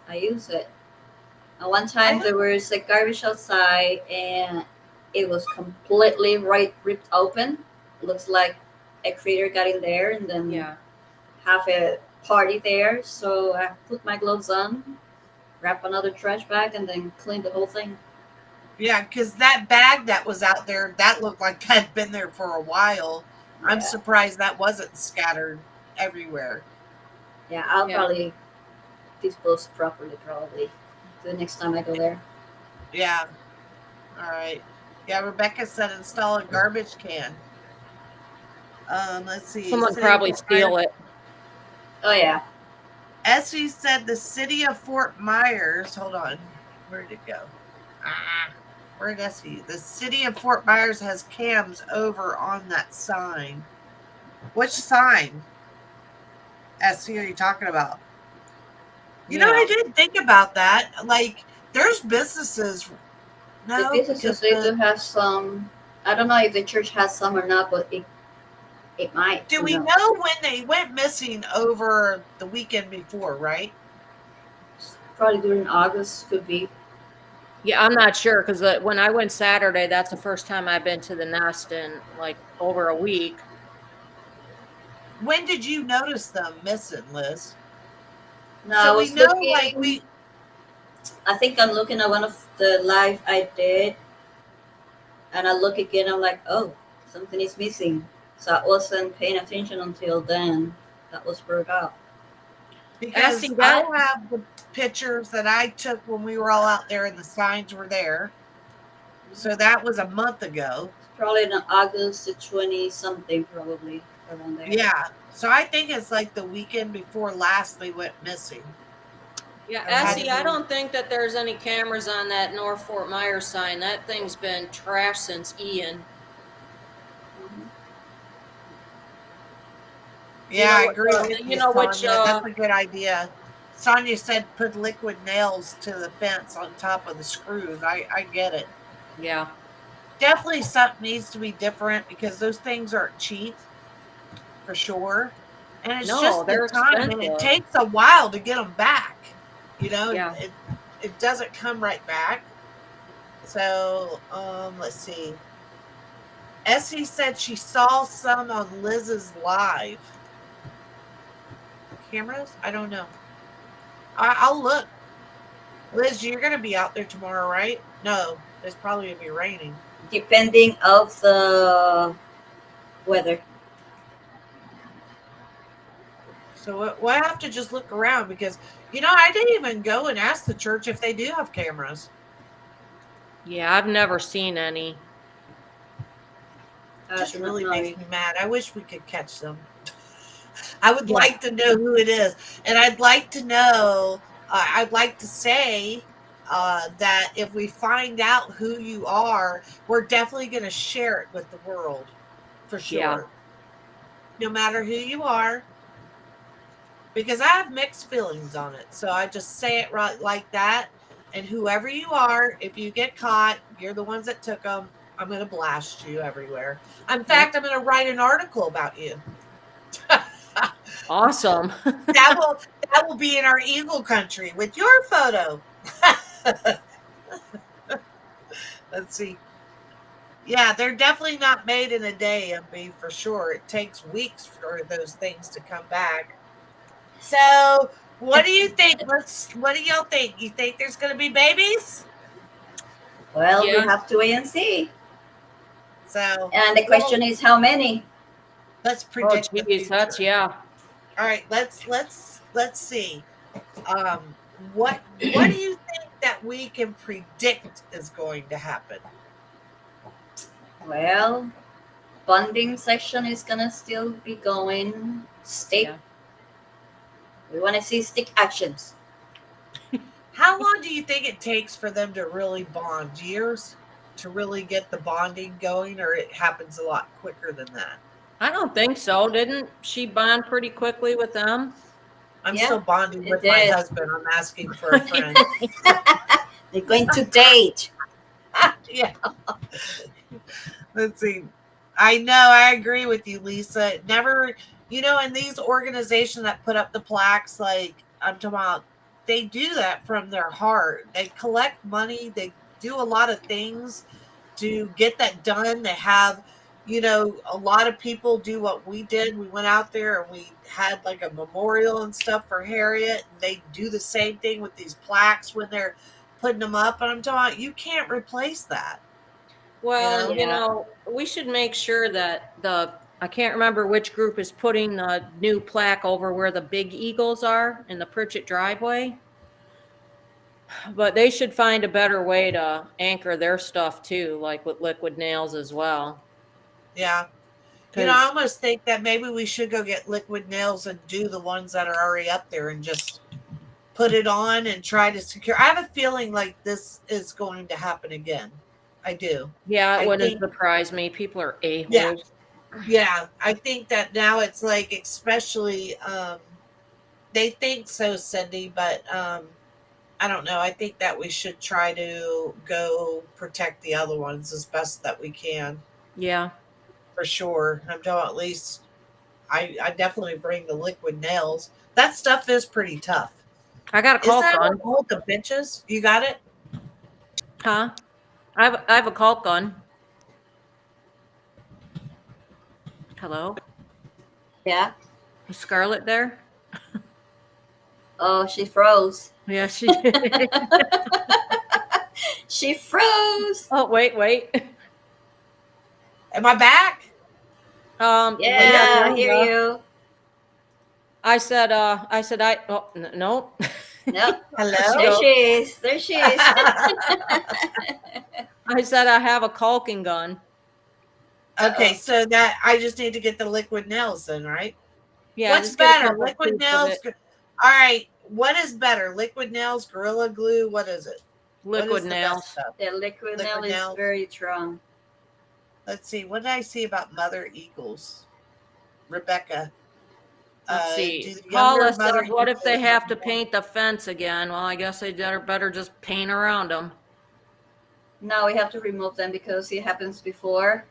I use it. And one I time know. there was a garbage outside, and it was completely ripped open. Looks like a critter got in there, and then Yeah. have a party there. So I put my gloves on, wrap another trash bag, and then clean the whole thing. Yeah, because that bag that was out there, that looked like had been there for a while. I'm Yeah, surprised that wasn't scattered everywhere. yeah. I'll Yeah. probably dispose properly, probably the next time I go there. Yeah. All right. Yeah, Rebecca said install a garbage can. Let's see. Someone City of probably Fort Myers. steal it. Oh yeah, Essie said the city of Fort Myers. Hold on. Where did it go? Ah, where did Essie? The city of Fort Myers has cams over on that sign. Which sign, Essie, are you talking about? I Yeah. didn't think about that. Like, there's businesses. the No, businesses because they do have some. I don't know if the church has some or not, but it might. do Who we knows? know when they went missing over the weekend before, right? Probably during August could be. Yeah, I'm not sure because when I went Saturday, that's the first time I've been to the nest in like over a week. When did you notice them missing, Liz? No, I So we was know, like, looking. I think I'm looking at one of the live I did, and I look again. I'm like, oh, something is missing. So I wasn't paying attention until then. That was brought up. because Essie, I that have the pictures that I took when we were all out there and the signs were there. So that was a month ago. Probably in August the 20 something, probably around there. Yeah. So I think it's like the weekend before last they went missing. yeah, Or had to Essie, I be. don't think that there's any cameras on that North Fort Myers sign. That thing's been trashed since Ian. Mhm. You Yeah, know I what? agree with You you, know which? Sonia. That's a good idea. Sonia said put liquid nails to the fence on top of the screws. I get it. Yeah. Definitely something needs to be different because those things aren't cheap for sure. And it's No, just the they're time, and it expensive. takes a while to get them back. Yeah. It doesn't come right back. So let's see. Essie said she saw some on Liz's live cameras. I don't know. I'll look. Liz, you're gonna be out there tomorrow, right? No, it's probably gonna be raining. Depending of the weather. So we'll have to just look around because I didn't even go and ask the church if they do have cameras. Yeah, I've never seen any. I Just do not really know. makes me mad. I wish we could catch them. I would Yeah. like to know who it is, and I'd like to know. I'd like to say that if we find out who you are, we're definitely going to share it with the world, for Yeah. sure. No matter who you are, because I have mixed feelings on it. So I just say it right like that. And whoever you are, if you get caught, you're the ones that took them. I'm going to blast you everywhere. In Yeah. fact, I'm going to write an article about you. Awesome. That will that will be in our Eagle country with your photo. Let's see. Yeah, they're definitely not made in a day, MB, for sure. It takes weeks for those things to come back. So, what do you think? What do y'all think? You think there's going to be babies? Well, we Yeah. have to wait and see. So, And the well, question is how many? let's Oh, predict the geez, that's future. yeah. All right, let's see. What do you think that we can predict is going to happen? Well, bonding session is gonna still be going. Stick. Yeah. We want to see stick actions. How long do you think it takes for them to really bond? Years to really get the bonding going, or it happens a lot quicker than that? I don't think so. Didn't she bond pretty quickly with them? I'm Yeah, still bonding it with my did. husband. I'm asking for a friend. They're going to date. Yeah. Let's see. I know, I agree with you, Lisa. Never, in these organizations that put up the plaques, like I'm talking about, they do that from their heart. They collect money, they do a lot of things to get that done. They have, a lot of people do what we did. We went out there and we had like a memorial and stuff for Harriet. And they do the same thing with these plaques when they're putting them up. And I'm talking about, you can't replace that, you Well, and know? Yeah. we should make sure that I can't remember which group is putting the new plaque over where the big eagles are in the Pritchett driveway. But they should find a better way to anchor their stuff too, like with liquid nails as well. Yeah. I Because almost think that maybe we should go get liquid nails and do the ones that are already up there and just put it on and try to secure. I have a feeling like this is going to happen again. I do. yeah, it I wouldn't think, surprise me. People are yeah, a-holes. yeah. I think that now it's like, especially, they think so, Cindy, but I don't know. I think that we should try to go protect the other ones as best that we can, Yeah. for sure. I'm talking at least I definitely bring the liquid nails. That stuff is pretty tough. I got a Is caulk that what gun. hold the benches? You got it? Huh? I have a caulk gun. Hello? Yeah. Is Scarlett there? Oh, she froze. Yeah, she did. She froze. Oh, wait. Am I back? Yeah, Yeah, I kind hear of. you. I said, oh, no. No, She there Hello? goes, she is. There she is. I said, I have a caulking gun. Okay, Uh-oh. so that I just need to get the liquid nails then, right? Yeah, What's just get a better, couple liquid tubes of nails? it. All right, what is better, liquid nails, Gorilla Glue? What is it? What Liquid is the best nails. stuff? The liquid nail Liquid is nails. very strong. Let's see. What did I see about Mother Eagles? Rebecca. Let's see. Do the Paula younger says, Mother what if they Eagles have have to more? paint the fence again? Well, I guess they better just paint around them. Now we have to remove them because it happens before.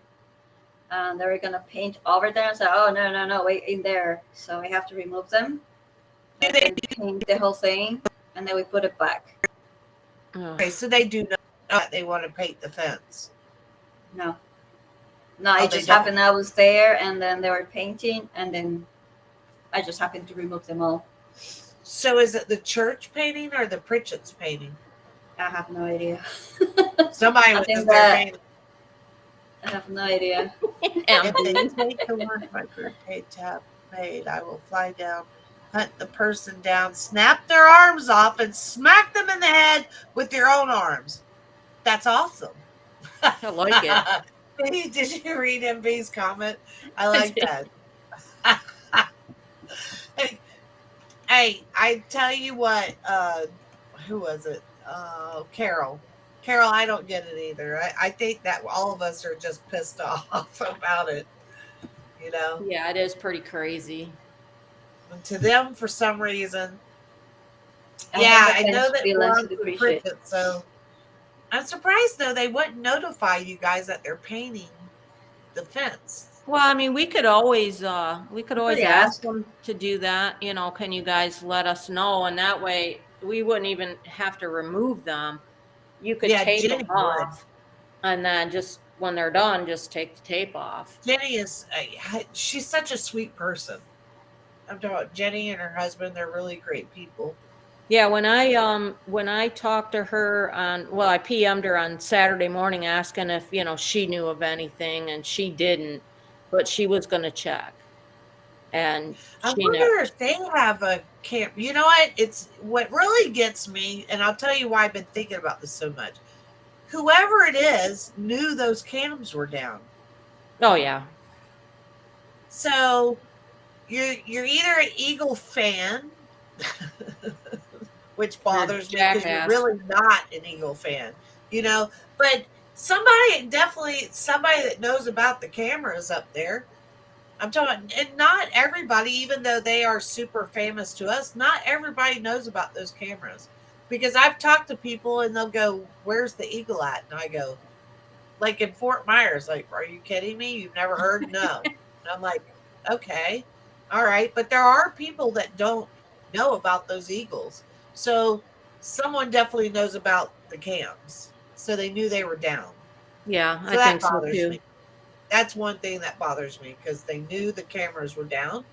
And they're gonna paint over there and say, oh no, no, no, wait in there. So we have to remove them Do and they? then paint the whole thing and then we put it back. Ugh. Okay, so they do know that they want to paint the fence. No. No, Oh, it they just don't. happened I was there and then they were painting and then I just happened to remove them all. So is it the church painting or the Pritchett's painting? I have no idea. Somebody I was think in there that painting. I have no idea. If they MB. take the word my prepaid tab paid, I will fly down, hunt the person down, snap their arms off, and smack them in the head with your own arms. That's awesome. I like it. Did you read MB's comment? I I like did. that. hey, hey, I tell you what, who was it? Carol. Carol, I don't get it either. I think that all of us are just pissed off about it, you know? Yeah, it is pretty crazy. And to them, for some reason, I think yeah, the I know fence that belongs to belongs the to Pritchett. Pritchett, so I'm surprised though they wouldn't notify you guys that they're painting the fence. Well, I mean, we could always Somebody ask asked. them to do that. Can you guys let us know? And that way we wouldn't even have to remove them. You could Yeah, tape them Jenny would. off, and then just when they're done, just take the tape off. Jenny is, she's such a sweet person. I'm talking about Jenny and her husband. They're really great people. Yeah, when I talked to her I PM'd her on Saturday morning asking if, she knew of anything, and she didn't, but she was going to check. And I she never. wonder if they have a camp. You know what? It's what really gets me, and I'll tell you why I've been thinking about this so much. Whoever it is knew those cams were down. Oh yeah. So you're either an Eagle fan, which bothers me because you're Jackass. really not an Eagle fan, but somebody that knows about the cameras up there. I'm talking, and not everybody, even though they are super famous to us, not everybody knows about those cameras. Because I've talked to people and they'll go, "Where's the Eagle at?" And I go, like in Fort Myers, like, "Are you kidding me? You've never heard?" No. And I'm like, okay, all right. But there are people that don't know about those Eagles. So someone definitely knows about the cams. So they knew they were down. Yeah, So I that think so bothers too. me. That's one thing that bothers me because they knew the cameras were down.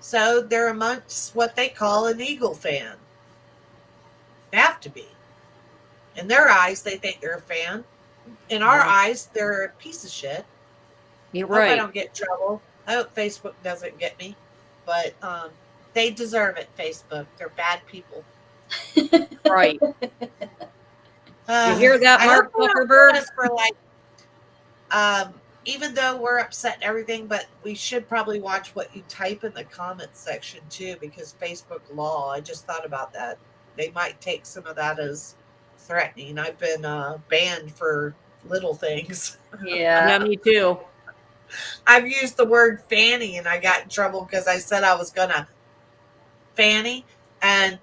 So they're amongst what they call an Eagle fan. They have to be. In their eyes, they think they're a fan. In our Right. eyes, they're a piece of shit. You're I hope I right. don't get in trouble. I hope Facebook doesn't get me. But they deserve it, Facebook. They're bad people. Right. You hear that, I hope Mark they don't Zuckerberg? get us for even though we're upset and everything, but we should probably watch what you type in the comments section too, because Facebook law, I just thought about that. They might take some of that as threatening. I've been banned for little things. Yeah, Yeah. me too. I've used the word fanny and I got in trouble because I said I was going to fanny, and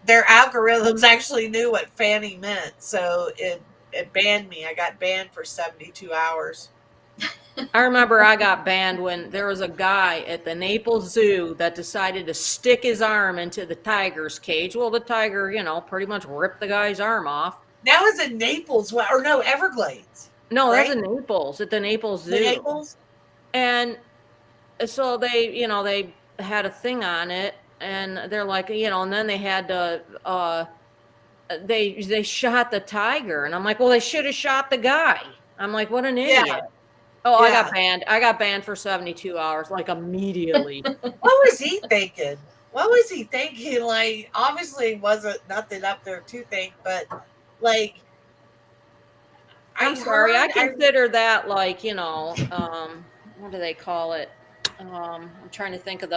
their algorithms actually knew what fanny meant. So it banned me. I got banned for 72 hours. I remember I got banned when there was a guy at the Naples Zoo that decided to stick his arm into the tiger's cage. Well, the tiger, pretty much ripped the guy's arm off. That was in Naples, or no, Everglades, No, that's right? in Naples, at the Naples The Zoo. Naples? And so they had a thing on it, and they're like, and then they had to, they shot the tiger. And I'm like, well, they should have shot the guy. I'm like, what an Yeah, idiot. Oh, yeah. I got banned for 72 hours, like immediately. What was he thinking? What was he thinking? Like, obviously, wasn't nothing up there to think, but like, I'm I sorry, I heard, consider that like, what do they call it? I'm trying to think of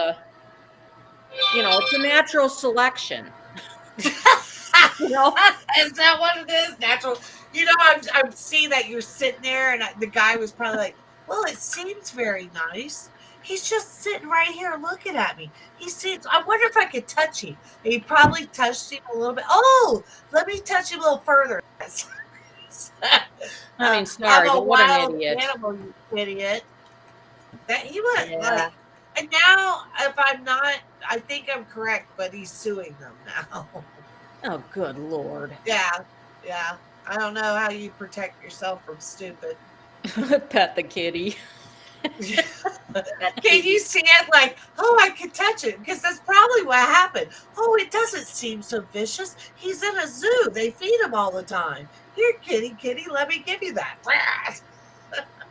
it's a natural selection. You know? Is that what it is? Natural. I'm seeing that you're sitting there, and the guy was probably like, "Well, it seems very nice. He's just sitting right here looking at me. He seems. I wonder if I could touch him." And he probably touched him a little bit. Oh, let me touch him a little further. I mean, I'm sorry, a but what an wild idiot. animal, you idiot. That he went Yeah. like, and now if I'm not, I think I'm correct, but he's suing them now. Oh, good Lord. Yeah, yeah. I don't know how you protect yourself from stupid. Pet the kitty. That Can you see it like, oh, I could touch it? Because that's probably what happened. Oh, it doesn't seem so vicious. He's in a zoo. They feed him all the time. Here, kitty, kitty, let me give you that.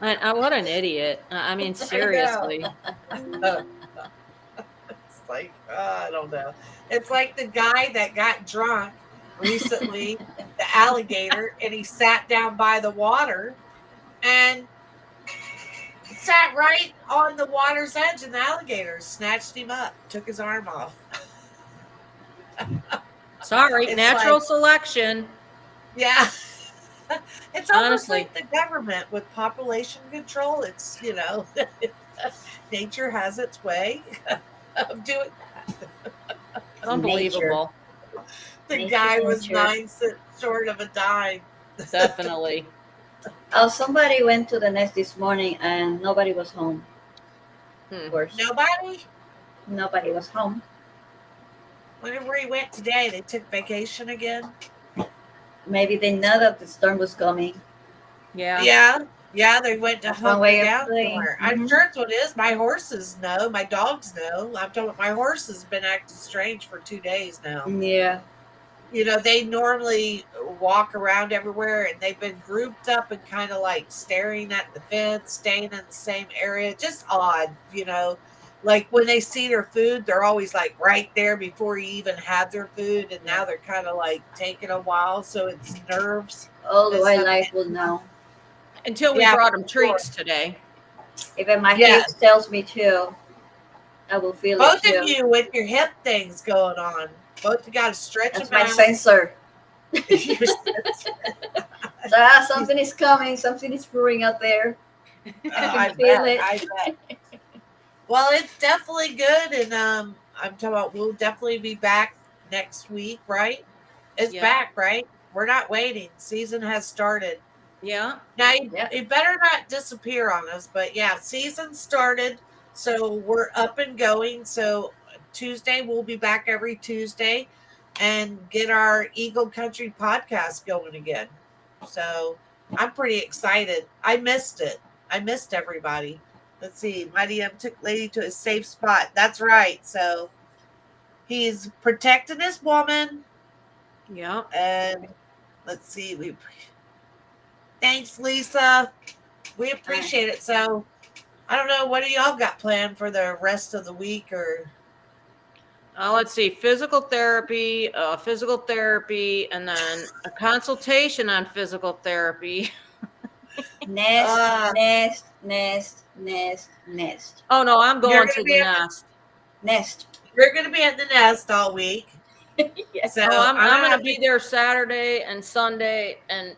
What an idiot. I mean, I know. seriously. It's like, I don't know. It's like the guy that got drunk recently, the alligator, and he sat down by the water and sat right on the water's edge, and the alligator snatched him up, took his arm off. Sorry, It's natural like, selection. yeah. It's almost Honestly. like the government with population control. It's, nature has its way of doing that. Unbelievable. The Nature, guy was nature. 9 cents short of a dime. Definitely. Oh, somebody went to the nest this morning and nobody was home. Of course, Nobody? nobody was home. Whenever we went today, they took vacation again. Maybe they know that the storm was coming. Yeah. Yeah. Yeah, they went to That's one hunker way of down playing. somewhere. I'm sure it's what it is. My horses know. My dogs know. I'm talking about my horse has been acting strange for 2 days now. Yeah. They normally walk around everywhere, and they've been grouped up and kind of like staring at the fence, staying in the same area. Just odd. Like when they see their food, they're always like right there before you even had their food, and now they're kind of like taking a while. So it's nerves. All the and stuff. wildlife will know. Until we Yeah, brought for them sure. treats today. Even my Yeah. hips tells me to. I will feel Both it of too. you with your hip things going on. Both you got to stretch That's them my out. sensor. You're- So something is coming. Something is brewing out there. I feel bet. it. I bet. Well, it's definitely good, and I'm talking about we'll definitely be back next week, right? It's Yeah. back, right? We're not waiting. Season has started. Yeah. Now Yeah. it better not disappear on us, but yeah, season started, so we're up and going. So Tuesday we'll be back every Tuesday and get our Eagle Country podcast going again. So I'm pretty excited. I missed it. I missed everybody. Let's see. Mighty M took Lady to a safe spot. That's right. So he's protecting this woman, Yeah. and let's see. Thanks, Lisa. We appreciate it. So I don't know. What do y'all got planned for the rest of the week? Or Let's see, physical therapy, and then a consultation on physical therapy. Nest, uh, nest, nest, nest, nest, Oh no, I'm you're going gonna to be the at the, nest. nest. you're gonna be at the nest all week. Yes. So Oh, I'm gonna going have to be there Saturday and Sunday and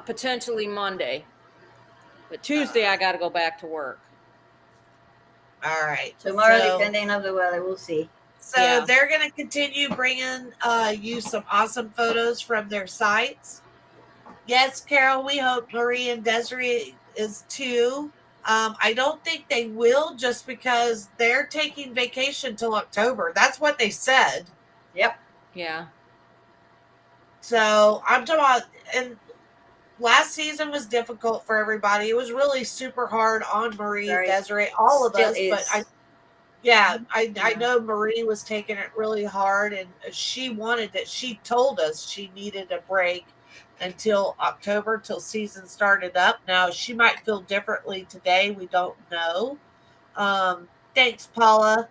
potentially Monday. But Tuesday I got to go back to work. all right. Tomorrow, So depending on the weather, we'll see. so Yeah. they're gonna continue bringing you some awesome photos from their sites. Yes, Carol. We hope Marie and Desiree is too. I don't think they will, just because they're taking vacation till October. That's what they said. Yep. Yeah. So I'm talking about, and last season was difficult for everybody. It was really super hard on Marie, Very. Desiree, all of Still us. But is. I know Marie was taking it really hard, and she wanted that. She told us she needed a break until October, till season started up. Now she might feel differently today. We don't know. Thanks, Paula.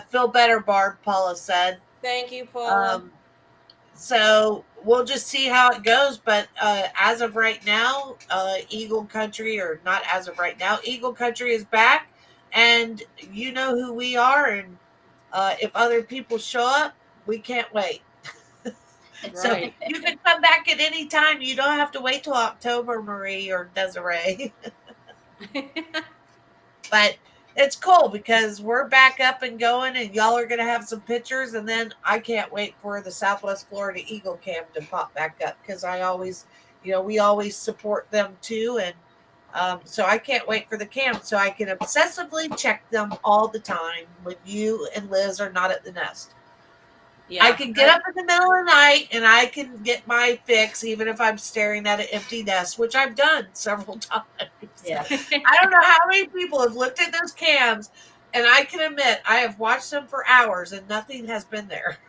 Feel better, Barb, Paula said. Thank you, Paula. So we'll just see how it goes. But as of right now, Eagle Country, or not as of right now, Eagle Country is back. And you know who we are. And if other people show up, we can't wait. So Right. you can come back at any time. You don't have to wait till October, Marie or Desiree. But it's cool because we're back up and going, and y'all are going to have some pictures. And then I can't wait for the Southwest Florida Eagle Cam to pop back up, because I always, we always support them too. And so I can't wait for the cam so I can obsessively check them all the time when you and Liz are not at the nest. Yeah. I can get up in the middle of the night and I can get my fix, even if I'm staring at an empty nest, which I've done several times. Yeah. I don't know how many people have looked at those cams, and I can admit I have watched them for hours and nothing has been there.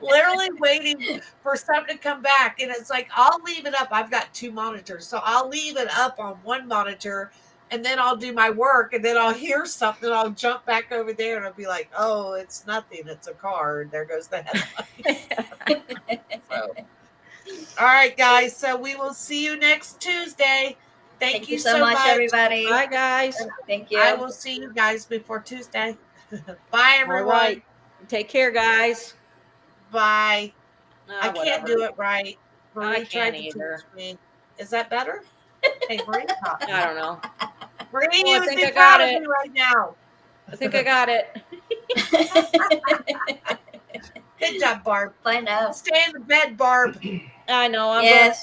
Literally waiting for something to come back. And it's like, I'll leave it up. I've got 2 monitors. So I'll leave it up on one monitor, and then I'll do my work, and then I'll hear something. And I'll jump back over there and I'll be like, oh, it's nothing. It's a car. And there goes the headlight. So, all right, guys. So we will see you next Tuesday. Thank you so much, everybody. Bye, guys. Thank you. I will see you guys before Tuesday. Bye, everyone. All right. Take care, guys. Bye. I can't Whatever. do it right. Marie I tried can't to either. teach me. Is that better? Hey, Marie, talk. I don't know. Marie, Well, I you would think be I proud got of it. me right now. I think I got it. Good job, Barb. Bye now. Stay in the bed, Barb. I know. I'm Yes.